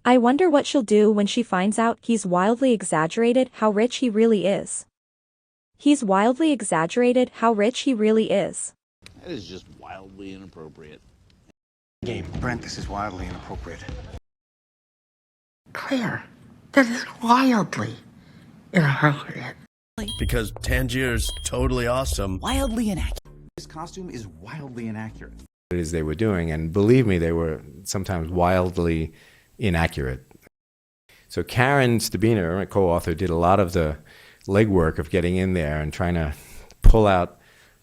I wonder what she'll do when she finds out he's wildly exaggerated how rich he really is. He's wildly exaggerated how rich he really is. That is just wildly inappropriate. Game. Brent, this is wildly inappropriate. Claire, that is wildly inappropriate. Because Tangier's totally awesome. Wildly inaccurate. This costume is wildly inaccurate. It is they were doing, and believe me, they were sometimes wildly inaccurate. So Karen Stabina, my co-author, did a lot of the legwork of getting in there and trying to pull out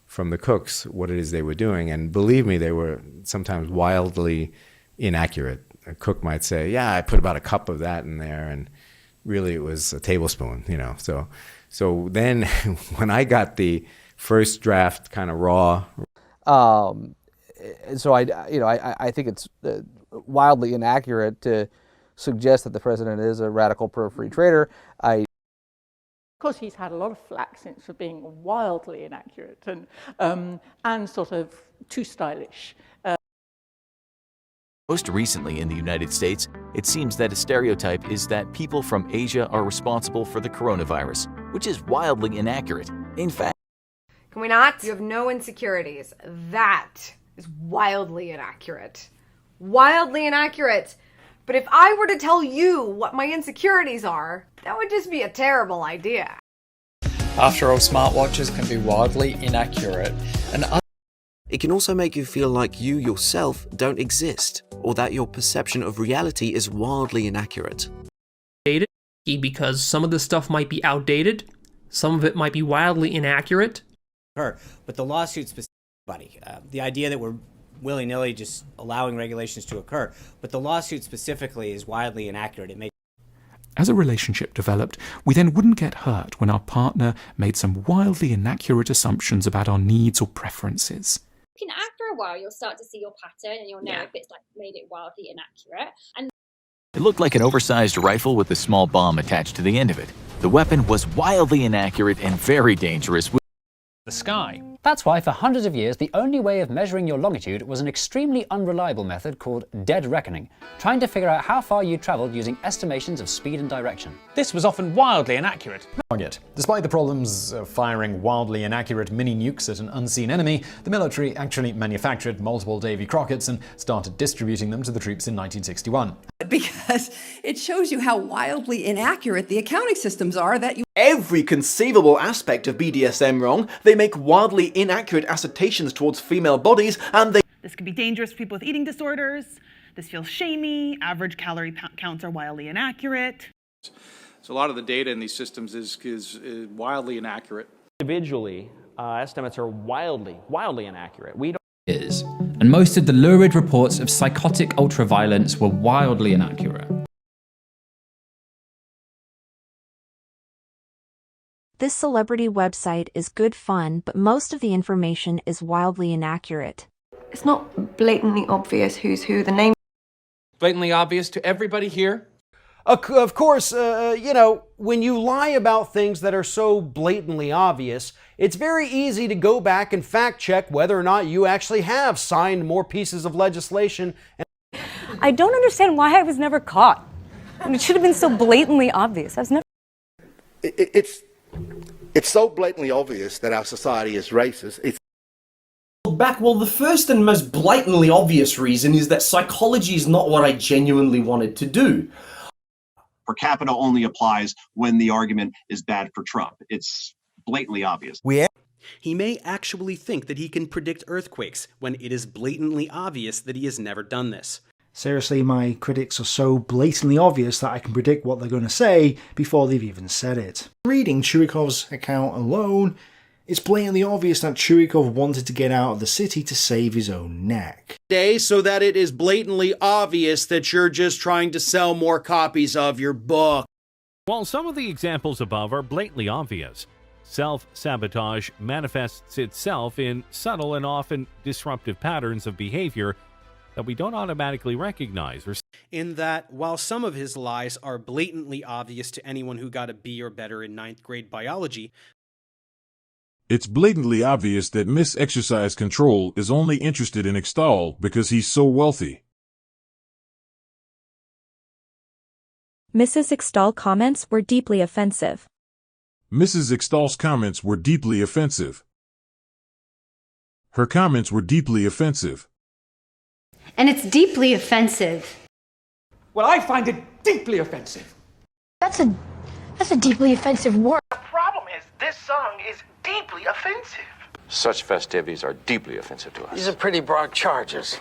from the cooks what it is they were doing, and believe me, they were sometimes wildly inaccurate. A cook might say, yeah, I put about a cup of that in there, and really it was a tablespoon, you know. So then when I got the first draft kind of raw. So I think it's wildly inaccurate to suggest that the president is a radical pro-free trader. Of course, he's had a lot of flack since for being wildly inaccurate and sort of too stylish. Most recently in the United States, it seems that a stereotype is that people from Asia are responsible for the coronavirus, which is wildly inaccurate. In fact, can we not? You have no insecurities. That is wildly inaccurate. Wildly inaccurate. But if I were to tell you what my insecurities are, that would just be a terrible idea. After all, smartwatches can be wildly inaccurate. It can also make you feel like you yourself don't exist, or that your perception of reality is wildly inaccurate. Because some of the stuff might be outdated, some of it might be wildly inaccurate. But the lawsuit specifically, the idea that we're willy-nilly just allowing regulations to occur, but the lawsuit specifically is wildly inaccurate. As a relationship developed, we then wouldn't get hurt when our partner made some wildly inaccurate assumptions about our needs or preferences. After a while, you'll start to see your pattern and you'll know if it's like made it wildly inaccurate. And it looked like an oversized rifle with a small bomb attached to the end of it. The weapon was wildly inaccurate and very dangerous. The sky. That's why for hundreds of years the only way of measuring your longitude was an extremely unreliable method called dead reckoning, trying to figure out how far you travelled using estimations of speed and direction. This was often wildly inaccurate. Yet, despite the problems of firing wildly inaccurate mini-nukes at an unseen enemy, the military actually manufactured multiple Davy Crockett's and started distributing them to the troops in 1961. Because it shows you how wildly inaccurate the accounting systems are that you— Every conceivable aspect of BDSM wrong, they make wildly inaccurate assertions towards female bodies, and they— This could be dangerous for people with eating disorders. This feels shamey. Average calorie counts are wildly inaccurate. So a lot of the data in these systems is wildly inaccurate. Individually, estimates are wildly inaccurate. We don't and most of the lurid reports of psychotic ultraviolence were wildly inaccurate. This celebrity website is good fun, but most of the information is wildly inaccurate. It's not blatantly obvious who's who. The name Blatantly obvious to everybody here. Of course, when you lie about things that are so blatantly obvious, it's very easy to go back and fact check whether or not you actually have signed more pieces of legislation. I don't understand why I was never caught. It should have been so blatantly obvious. I was never. It's so blatantly obvious that our society is racist. Well, the first and most blatantly obvious reason is that psychology is not what I genuinely wanted to do. Per capita only applies when the argument is bad for Trump. It's blatantly obvious. He may actually think that he can predict earthquakes when it is blatantly obvious that he has never done this. Seriously, my critics are so blatantly obvious that I can predict what they're going to say before they've even said it. Reading Churikov's account alone, it's blatantly obvious that Churikov wanted to get out of the city to save his own neck. So that it is blatantly obvious that you're just trying to sell more copies of your book. While some of the examples above are blatantly obvious, self-sabotage manifests itself in subtle and often disruptive patterns of behavior that we don't automatically recognize. In that, while some of his lies are blatantly obvious to anyone who got a B or better in 9th grade biology, it's blatantly obvious that Miss Exercise Control is only interested in Extol because he's so wealthy. Mrs. Extall comments were deeply offensive. Mrs. Extall's comments were deeply offensive. Her comments were deeply offensive. And it's deeply offensive. Well, I find it deeply offensive. That's a deeply offensive word. The problem is this song is deeply offensive. Such festivities are deeply offensive to us. These are pretty broad charges.